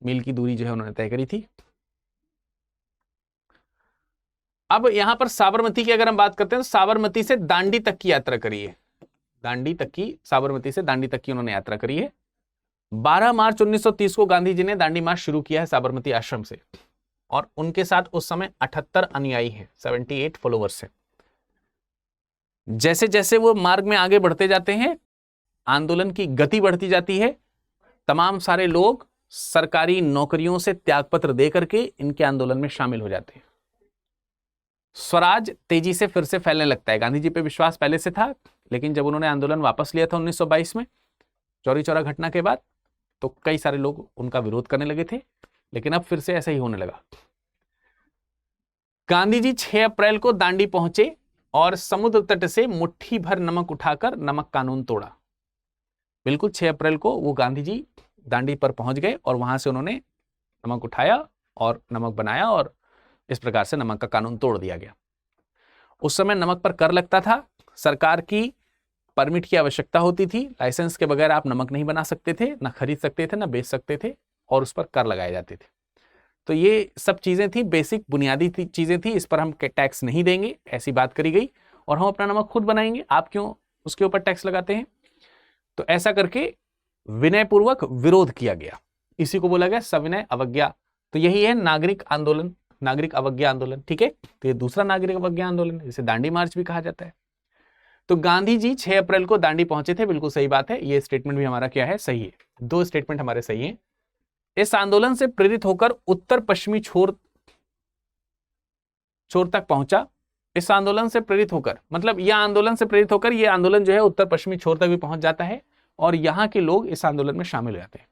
मील की दूरी जो है उन्होंने तय करी थी। अब यहां पर साबरमती की अगर हम बात करते हैं तो साबरमती से दांडी तक की यात्रा करी है, दांडी तक की, साबरमती से दांडी तक की उन्होंने यात्रा करी है। 12 मार्च 1930 को गांधी जी ने दांडी मार्च शुरू किया है साबरमती आश्रम से, और उनके साथ उस समय 78 अनुयायी हैं, 78 फॉलोवर्स हैं। जैसे जैसे वो मार्ग में आगे बढ़ते जाते हैं, आंदोलन की गति बढ़ती जाती है, तमाम सारे लोग सरकारी नौकरियों से त्यागपत्र दे करके इनके आंदोलन में शामिल हो जाते हैं। स्वराज तेजी से फिर से फैलने लगता है। गांधी जी पे विश्वास पहले से था, लेकिन जब उन्होंने आंदोलन वापस लिया था 1922 में चौरी चौरा घटना के बाद, तो कई सारे लोग उनका विरोध करने लगे थे, लेकिन अब फिर से ऐसा ही होने लगा। गांधी जी 6 अप्रैल को दांडी पहुंचे और समुद्र तट से मुट्ठी भर नमक उठाकर नमक कानून तोड़ा। बिल्कुल 6 अप्रैल को वो गांधी जी दांडी पर पहुंच गए और वहां से उन्होंने नमक उठाया और नमक बनाया, और इस प्रकार से नमक का कानून तोड़ दिया गया। उस समय नमक पर कर लगता था, सरकार की परमिट की आवश्यकता होती थी, लाइसेंस के बगैर आप नमक नहीं बना सकते थे, ना खरीद सकते थे, ना बेच सकते थे, और उस पर कर लगाए जाते थे। तो ये सब चीजें थी, बेसिक बुनियादी चीजें थी, इस पर हम टैक्स नहीं देंगे, ऐसी बात करी गई, और हम अपना नमक खुद बनाएंगे, आप क्यों उसके ऊपर टैक्स लगाते हैं। तो ऐसा करके विनयपूर्वक विरोध किया गया, इसी को बोला गया सविनय अवज्ञा। तो यही है नागरिक आंदोलन, नागरिक अवज्ञा आंदोलन। ठीक है, तो ये दूसरा नागरिक अवज्ञा आंदोलन, जिसे दांडी मार्च भी कहा जाता है। तो गांधी जी 6 अप्रैल को दांडी पहुंचे थे, बिल्कुल सही बात है, ये स्टेटमेंट भी हमारा क्या है, सही है। दो स्टेटमेंट हमारे सही हैं। इस आंदोलन से प्रेरित होकर उत्तर पश्चिमी छोर तक पहुंचा। इस आंदोलन से प्रेरित होकर मतलब यह आंदोलन से प्रेरित होकर यह आंदोलन जो है उत्तर पश्चिमी छोर तक भी पहुंच जाता है, और यहां के लोग इस आंदोलन में शामिल हो जाते हैं।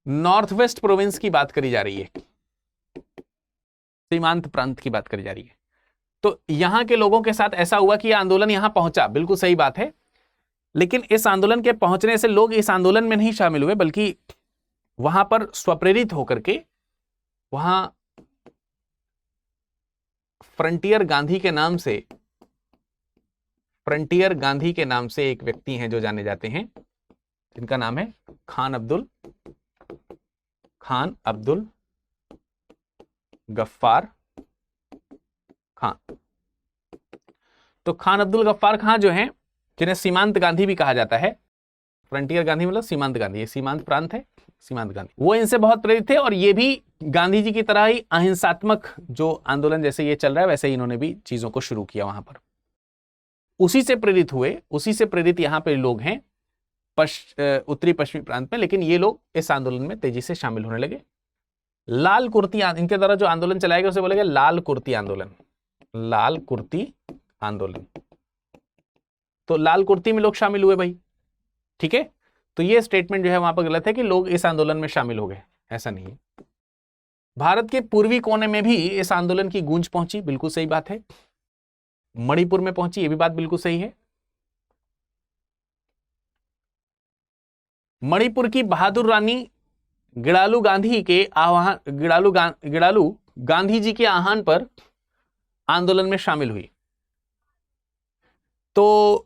नॉर्थ वेस्ट प्रोविंस की बात करी जा रही है, सीमांत प्रांत की बात करी जा रही है। तो यहां के लोगों के साथ ऐसा हुआ कि यह आंदोलन यहां पहुंचा, बिल्कुल सही बात है, लेकिन इस आंदोलन के पहुंचने से लोग इस आंदोलन में नहीं शामिल हुए, बल्कि वहां पर स्वप्रेरित होकर के वहां फ्रंटियर गांधी के नाम से एक व्यक्ति हैं जो जाने जाते हैं, जिनका नाम है खान अब्दुल गफ्फार खान। तो खान अब्दुल गफ्फार खान जो हैं, जिन्हें सीमांत गांधी भी कहा जाता है, फ्रंटियर गांधी मतलब सीमांत गांधी, ये सीमांत प्रांत है, सीमांत गांधी, वो इनसे बहुत प्रेरित थे, और ये भी गांधी जी की तरह ही अहिंसात्मक जो आंदोलन जैसे ये चल रहा है वैसे ही इन्होंने भी चीजों को शुरू किया वहां पर। उसी से प्रेरित हुए, उसी से प्रेरित यहां पे लोग हैं उत्तरी पश्चिमी प्रांत में, लेकिन ये लोग इस आंदोलन में तेजी से शामिल होने लगे। लाल कुर्ती, इनके द्वारा जो आंदोलन चलाया गया उसे बोला गया लाल कुर्ती आंदोलन, लाल कुर्ती आंदोलन। तो लाल कुर्ती में लोग शामिल हुए भाई। ठीक है, तो ये स्टेटमेंट जो है वहां पर गलत है कि लोग इस आंदोलन में शामिल हो गए, ऐसा नहीं है। भारत के पूर्वी कोने में भी इस आंदोलन की गूंज पहुंची, बिल्कुल सही बात है। मणिपुर में पहुंची, ये भी बात बिल्कुल सही है। मणिपुर की बहादुर रानी गिड़ालू गांधी जी के आह्वान पर आंदोलन में शामिल हुई। तो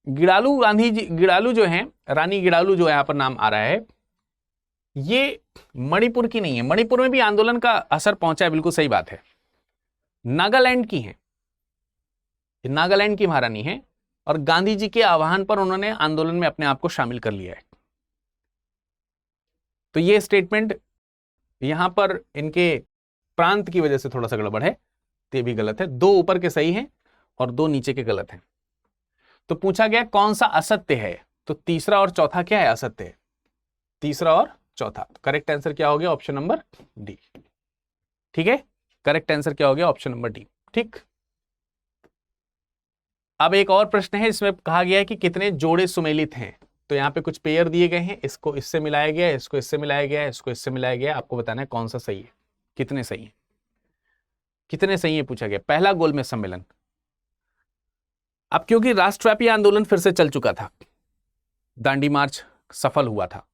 गिड़ालू जो हैं, रानी गिड़ालू जो यहां पर नाम आ रहा है, ये मणिपुर की नहीं है, मणिपुर में भी आंदोलन का असर पहुंचा है, बिल्कुल सही बात है। नागालैंड की है, नागालैंड की महारानी है और गांधी जी के आह्वान पर उन्होंने आंदोलन में अपने आप को शामिल कर लिया है। तो ये स्टेटमेंट यहां पर इनके प्रांत की वजह से थोड़ा सा गड़बड़ है, तो ये भी गलत है। 2 ऊपर के सही हैं और 2 नीचे के गलत हैं। तो पूछा गया कौन सा असत्य है, तो तीसरा और चौथा क्या है, असत्य है, तीसरा और चौथा। तो करेक्ट आंसर क्या हो गया, ऑप्शन नंबर डी। ठीक है, करेक्ट आंसर क्या हो गया, ऑप्शन नंबर डी। ठीक, अब एक और प्रश्न है, इसमें कहा गया है कि कितने जोड़े सुमेलित हैं। तो यहाँ पे कुछ पेयर दिए गए हैं, इसको इससे मिलाया गया है, इसको इससे मिलाया गया है, इसको इससे मिलाया गया है। आपको बताना है कौन सा सही है, कितने सही है, कितने सही है पूछा गया। पहला गोलमेज सम्मेलन, अब क्योंकि राष्ट्रव्यापी आंदोलन फिर से चल चुका था, दांडी मार्च सफल हुआ था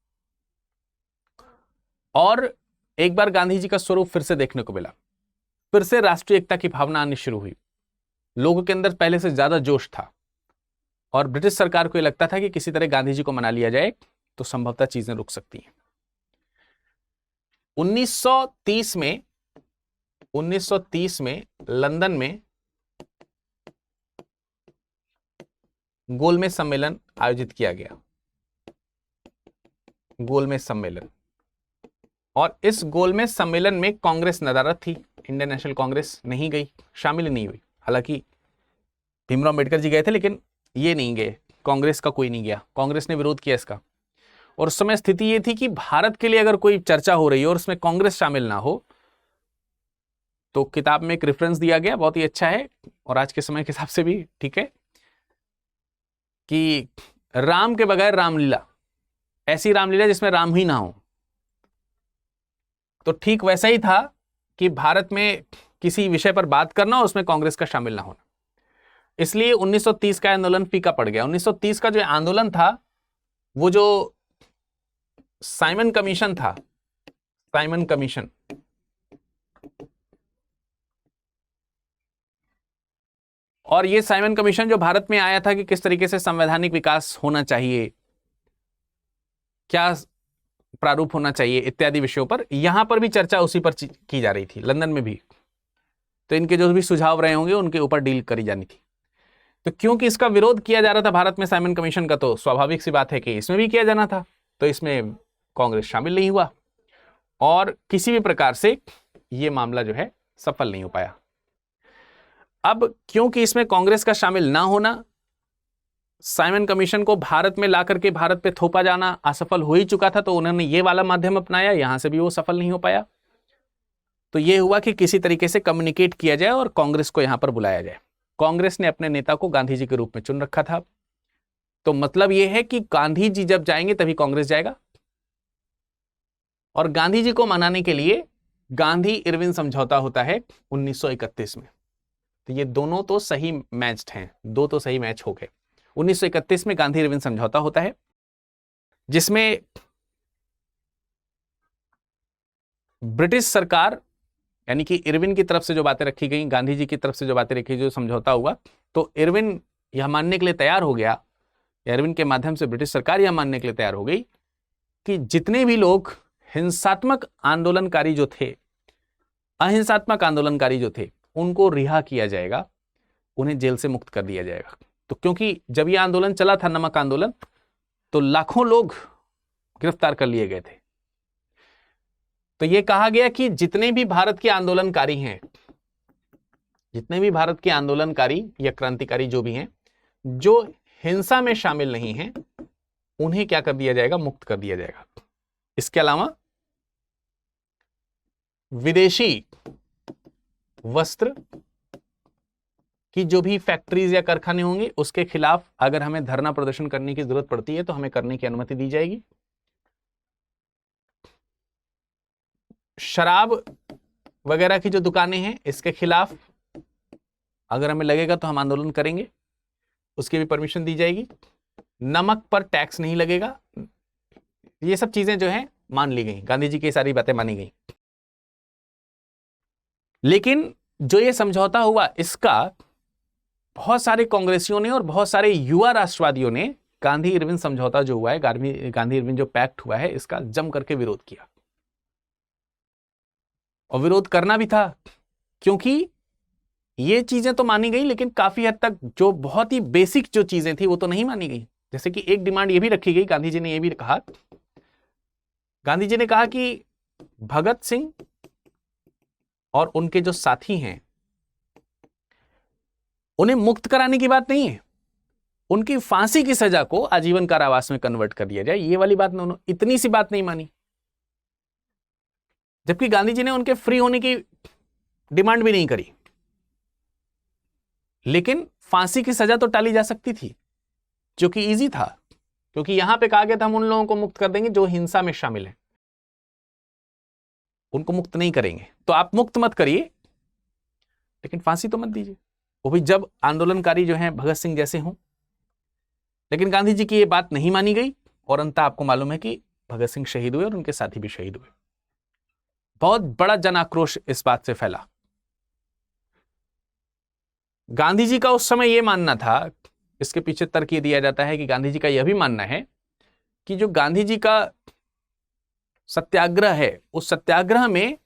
और एक बार गांधी जी का स्वरूप फिर से देखने को मिला, फिर से राष्ट्रीय एकता की भावना आनी शुरू हुई, लोगों के अंदर पहले से ज्यादा जोश था और ब्रिटिश सरकार को यह लगता था कि किसी तरह गांधी जी को मना लिया जाए तो संभवतः चीजें रुक सकती हैं। 1930 में लंदन में गोलमेज सम्मेलन आयोजित किया गया, गोलमेज सम्मेलन। और इस गोलमेज सम्मेलन में कांग्रेस नदारद थी, इंडियन नेशनल कांग्रेस नहीं गई, शामिल नहीं हुई। हालांकि भीमराव अंबेडकर जी गए थे लेकिन ये नहीं गए, कांग्रेस का कोई नहीं गया, कांग्रेस ने विरोध किया इसका। और उस समय स्थिति ये थी कि भारत के लिए अगर कोई चर्चा हो रही है और उसमें कांग्रेस शामिल ना हो, तो किताब में एक रेफरेंस दिया गया, बहुत ही अच्छा है और आज के समय के हिसाब से भी ठीक है, कि राम के बगैर रामलीला, ऐसी रामलीला जिसमें राम ही ना हो। तो ठीक वैसा ही था कि भारत में किसी विषय पर बात करना और उसमें कांग्रेस का शामिल ना होना। इसलिए 1930 का आंदोलन फीका पड़ गया। 1930 का जो आंदोलन था, वो जो साइमन कमीशन था, साइमन कमीशन, और ये साइमन कमीशन जो भारत में आया था कि किस तरीके से संवैधानिक विकास होना चाहिए, क्या प्रारूप होना चाहिए इत्यादि विषयों पर, यहां पर भी चर्चा उसी पर की जा रही थी, लंदन में भी। तो इनके जो भी सुझाव रहे होंगे उनके ऊपर डील करी जानी थी। तो क्योंकि इसका विरोध किया जा रहा था भारत में साइमन कमीशन का, तो स्वाभाविक सी बात है कि इसमें भी किया जाना था। तो इसमें कांग्रेस शामिल नहीं हुआ और किसी भी प्रकार से यह मामला जो है सफल नहीं हो पाया। अब क्योंकि इसमें कांग्रेस का शामिल ना होना, साइमन कमीशन को भारत में लाकर के भारत पे थोपा जाना असफल हो ही चुका था, तो उन्होंने ये वाला माध्यम अपनाया, यहां से भी वो सफल नहीं हो पाया। तो ये हुआ कि किसी तरीके से कम्युनिकेट किया जाए और कांग्रेस को यहां पर बुलाया जाए। कांग्रेस ने अपने नेता को गांधी जी के रूप में चुन रखा था। तो मतलब यह है कि गांधी जी जब जाएंगे तभी कांग्रेस जाएगा। और गांधी जी को मनाने के लिए गांधी इरविन समझौता होता है 1931 में। तो ये दोनों तो सही मैच्ड हैं, 2 तो सही मैच हो गए। 1931 में गांधी इरविन समझौता होता है, जिसमें ब्रिटिश सरकार यानी कि इरविन की तरफ से जो बातें रखी गई, गांधी जी की तरफ से जो बातें रखी, जो समझौता हुआ, तो इरविन यह मानने के लिए तैयार हो गया, इरविन के माध्यम से ब्रिटिश सरकार यह मानने के लिए तैयार हो गई कि जितने भी लोग हिंसात्मक आंदोलनकारी जो थे, अहिंसात्मक आंदोलनकारी जो थे, उनको रिहा किया जाएगा, उन्हें जेल से मुक्त कर दिया जाएगा। तो क्योंकि जब यह आंदोलन चला था, नमक आंदोलन, तो लाखों लोग गिरफ्तार कर लिए गए थे। तो यह कहा गया कि जितने भी भारत के आंदोलनकारी हैं, जितने भी भारत के आंदोलनकारी या क्रांतिकारी जो भी हैं, जो हिंसा में शामिल नहीं हैं, उन्हें क्या कर दिया जाएगा, मुक्त कर दिया जाएगा। इसके अलावा विदेशी वस्त्र कि जो भी फैक्ट्रीज या कारखाने होंगे उसके खिलाफ अगर हमें धरना प्रदर्शन करने की जरूरत पड़ती है तो हमें करने की अनुमति दी जाएगी। शराब वगैरह की जो दुकानें हैं इसके खिलाफ अगर हमें लगेगा तो हम आंदोलन करेंगे, उसकी भी परमिशन दी जाएगी। नमक पर टैक्स नहीं लगेगा। ये सब चीजें जो हैं मान ली गई, गांधी जी की सारी बातें मानी गई। लेकिन जो ये समझौता हुआ, इसका बहुत सारे कांग्रेसियों ने और बहुत सारे युवा राष्ट्रवादियों ने गांधी इरविन समझौता जो हुआ है, गांधी इरविन जो पैक्ट हुआ है, इसका जम करके विरोध किया। और विरोध करना भी था, क्योंकि ये चीजें तो मानी गई, लेकिन काफी हद तक जो बहुत ही बेसिक जो चीजें थी वो तो नहीं मानी गई। जैसे कि एक डिमांड ये भी रखी गई, गांधी जी ने ये भी कहा, गांधी जी ने कहा कि भगत सिंह और उनके जो साथी हैं उन्हें मुक्त कराने की बात नहीं है, उनकी फांसी की सजा को आजीवन कारावास में कन्वर्ट कर दिया जाए। ये वाली बात उन्होंने इतनी सी बात नहीं मानी, जबकि गांधी जी ने उनके फ्री होने की डिमांड भी नहीं करी। लेकिन फांसी की सजा तो टाली जा सकती थी, जो कि इजी था, क्योंकि यहां पे कहा गया था हम उन लोगों को मुक्त कर देंगे जो हिंसा में शामिल हैं, उनको मुक्त नहीं करेंगे। तो आप मुक्त मत करिए, लेकिन फांसी तो मत दीजिए, वो भी जब आंदोलनकारी जो हैं भगत सिंह जैसे हों। लेकिन गांधी जी की ये बात नहीं मानी गई, और अंततः आपको मालूम है कि भगत सिंह शहीद हुए और उनके साथी भी शहीद हुए। बहुत बड़ा जन आक्रोश इस बात से फैला। गांधी जी का उस समय यह मानना था, इसके पीछे तर्क ये दिया जाता है कि गांधी जी का यह भी मानना है कि जो गांधी जी का सत्याग्रह है, उस सत्याग्रह में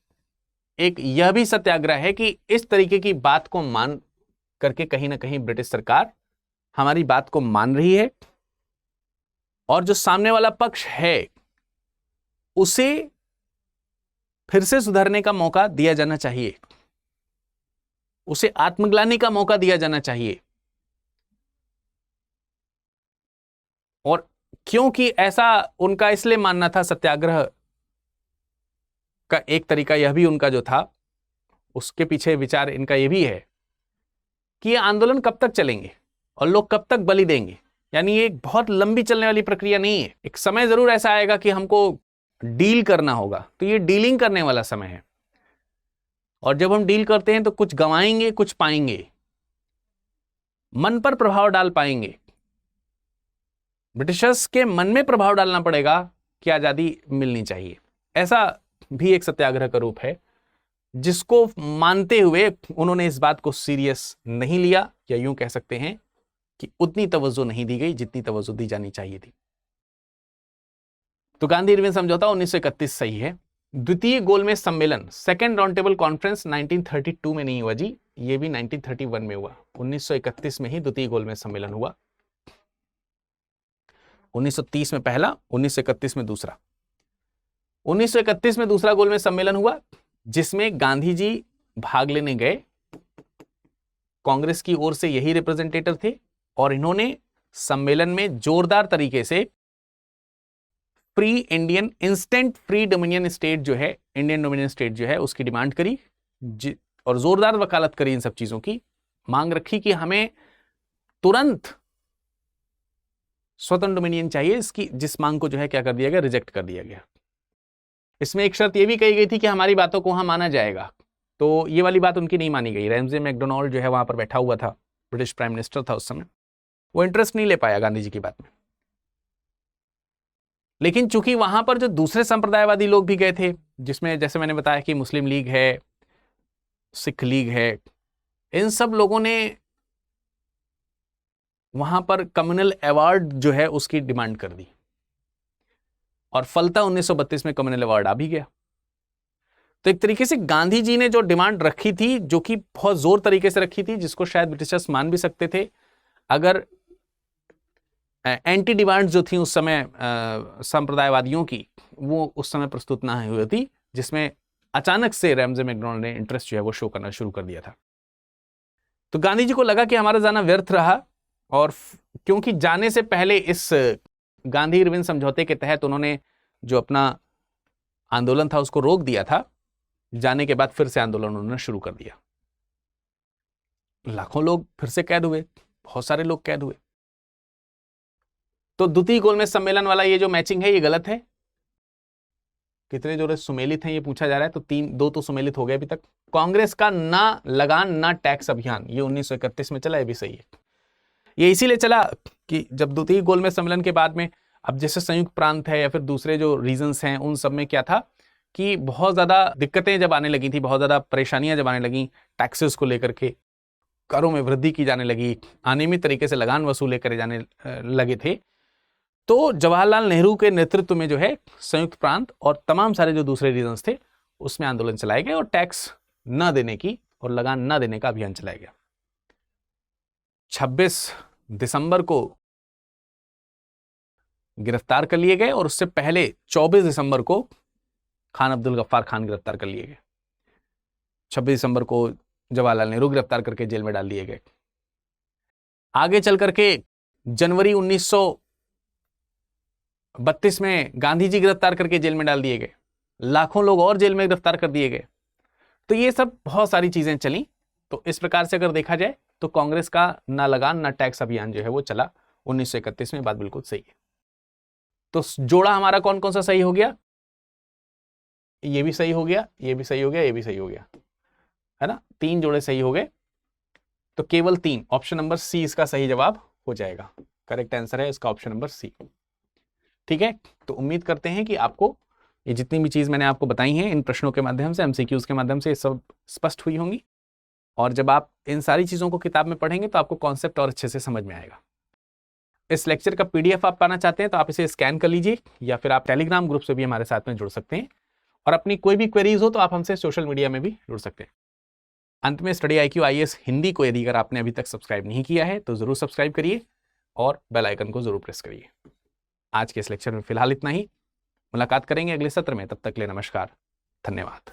एक यह भी सत्याग्रह है कि इस तरीके की बात को मान करके कहीं ना कहीं ब्रिटिश सरकार हमारी बात को मान रही है, और जो सामने वाला पक्ष है उसे फिर से सुधरने का मौका दिया जाना चाहिए, उसे आत्मग्लानि का मौका दिया जाना चाहिए। और क्योंकि ऐसा उनका इसलिए मानना था, सत्याग्रह का एक तरीका यह भी उनका जो था, उसके पीछे विचार इनका यह भी है कि ये आंदोलन कब तक चलेंगे और लोग कब तक बलि देंगे। यानी ये एक बहुत लंबी चलने वाली प्रक्रिया नहीं है, एक समय जरूर ऐसा आएगा कि हमको डील करना होगा, तो ये डीलिंग करने वाला समय है। और जब हम डील करते हैं तो कुछ गंवाएंगे, कुछ पाएंगे, मन पर प्रभाव डाल पाएंगे। ब्रिटिशर्स के मन में प्रभाव डालना पड़ेगा कि आजादी मिलनी चाहिए। ऐसा भी एक सत्याग्रह का रूप है, जिसको मानते हुए उन्होंने इस बात को सीरियस नहीं लिया, या यूं कह सकते हैं कि उतनी तवज्जो नहीं दी गई जितनी तवज्जो दी जानी चाहिए थी। तो गांधी इरविन समझौता 1931 सही है। द्वितीय गोलमेज सम्मेलन, सेकेंड राउंड टेबल कॉन्फ्रेंस 1932 में नहीं हुआ जी, ये भी 1931 में हुआ। 1931 में ही द्वितीय गोलमेज सम्मेलन हुआ, 1930 में पहला, 1931 में दूसरा। 1931 में दूसरा गोलमेज सम्मेलन हुआ, जिसमें गांधी जी भाग लेने गए। कांग्रेस की ओर से यही रिप्रेजेंटेटिव थे, और इन्होंने सम्मेलन में जोरदार तरीके से free Indian, instant free dominion state जो है, इंडियन डोमिनियन स्टेट जो है, उसकी डिमांड करी, और जोरदार वकालत करी। इन सब चीजों की मांग रखी कि हमें तुरंत स्वतंत्र डोमिनियन चाहिए। इसकी जिस मांग को जो है क्या कर दिया गया, रिजेक्ट कर दिया गया। इसमें एक शर्त यह भी कही गई थी कि हमारी बातों को वहां माना जाएगा, तो ये वाली बात उनकी नहीं मानी गई। रैमजे मैकडोनाल्ड जो है वहां पर बैठा हुआ था, ब्रिटिश प्राइम मिनिस्टर था उस समय, वो इंटरेस्ट नहीं ले पाया गांधी जी की बात में। लेकिन चूंकि वहां पर जो दूसरे संप्रदायवादी लोग भी गए थे, जिसमें जैसे मैंने बताया कि मुस्लिम लीग है, सिख लीग है, इन सब लोगों ने वहां पर कम्युनल अवार्ड जो है उसकी डिमांड कर दी, और फलता 1932 में कम्युनल अवार्ड आ भी गया। तो एक तरीके से गांधी जी ने जो डिमांड रखी थी, जो कि बहुत जोर तरीके से रखी थी, जिसको शायद ब्रिटिशर्स मान भी सकते थे अगर एंटी डिमांड जो थी उस समय संप्रदायवादियों की, वो उस समय प्रस्तुत ना हुई थी, जिसमें अचानक से रैमजे मैकडोनाल्ड ने इंटरेस्ट जो है वो शो करना शुरू कर दिया था। तो गांधी जी को लगा कि हमारा जाना व्यर्थ रहा, और क्योंकि जाने से पहले इस गांधी इरविन समझौते के तहत उन्होंने जो अपना आंदोलन था उसको रोक दिया था, जाने के बाद फिर से आंदोलन उन्होंने शुरू कर दिया। लाखों लोग फिर से कैद हुए, बहुत सारे लोग कैद हुए। तो द्वितीय गोलमेज सम्मेलन वाला ये जो मैचिंग है ये गलत है। कितने जो सुमेलित हैं ये पूछा जा रहा है, तो दो तो सुमेलित हो गए अभी तक। कांग्रेस का ना लगान ना टैक्स अभियान, ये 1931 में चला, ये भी सही है। ये इसीलिए चला कि जब द्वितीय गोलमेज सम्मेलन के बाद में, अब जैसे संयुक्त प्रांत है या फिर दूसरे जो रीजन्स हैं, उन सब में क्या था कि बहुत ज्यादा दिक्कतें जब आने लगी थी, बहुत ज्यादा परेशानियां जब आने लगी, टैक्सेस को लेकर के करों में वृद्धि की जाने लगी, अनियमित तरीके से लगान वसूले करे जाने लगे थे, तो जवाहरलाल नेहरू के नेतृत्व में जो है संयुक्त प्रांत और तमाम सारे जो दूसरे रीजन्स थे उसमें आंदोलन चलाए गए और टैक्स न देने की और लगान न देने का अभियान चलाया गया। 26 दिसंबर को गिरफ्तार कर लिए गए और उससे पहले 24 दिसंबर को खान अब्दुल गफ्फार खान गिरफ्तार कर लिए गए। 26 दिसंबर को जवाहरलाल नेहरू गिरफ्तार करके जेल में डाल दिए गए। आगे चल करके जनवरी 1932 में गांधी जी गिरफ्तार करके जेल में डाल दिए गए। लाखों लोग और जेल में गिरफ्तार कर दिए गए। तो ये सब बहुत सारी चीजें चली। तो इस प्रकार से अगर देखा जाए तो कांग्रेस का ना लगान ना टैक्स अभियान जो है वो चला 1931 में। बात बिल्कुल सही है। तो जोड़ा हमारा कौन कौन सा सही हो गया? ये भी सही हो गया, ये भी सही हो गया, ये भी सही हो गया, है ना। 3 जोड़े सही हो गए। तो केवल 3, ऑप्शन नंबर सी इसका सही जवाब हो जाएगा। करेक्ट आंसर है इसका ऑप्शन नंबर सी। ठीक है, तो उम्मीद करते हैं कि आपको ये जितनी भी चीज मैंने आपको बताई हैं इन प्रश्नों के माध्यम से, एमसीक्यूज के माध्यम से, सब स्पष्ट हुई होंगी। और जब आप इन सारी चीजों को किताब में पढ़ेंगे तो आपको कॉन्सेप्ट और अच्छे से समझ में आएगा। इस लेक्चर का पीडीएफ आप पाना चाहते हैं तो आप इसे स्कैन कर लीजिए, या फिर आप टेलीग्राम ग्रुप से भी हमारे साथ में जुड़ सकते हैं। और अपनी कोई भी क्वेरीज हो तो आप हमसे सोशल मीडिया में भी जुड़ सकते हैं। अंत में स्टडी IQ IAS हिंदी को यदि अगर आपने अभी तक सब्सक्राइब नहीं किया है तो जरूर सब्सक्राइब करिए और बेल आइकन को जरूर प्रेस करिए। आज के इस लेक्चर में फिलहाल इतना ही। मुलाकात करेंगे अगले सत्र में। तब तक के लिए नमस्कार, धन्यवाद।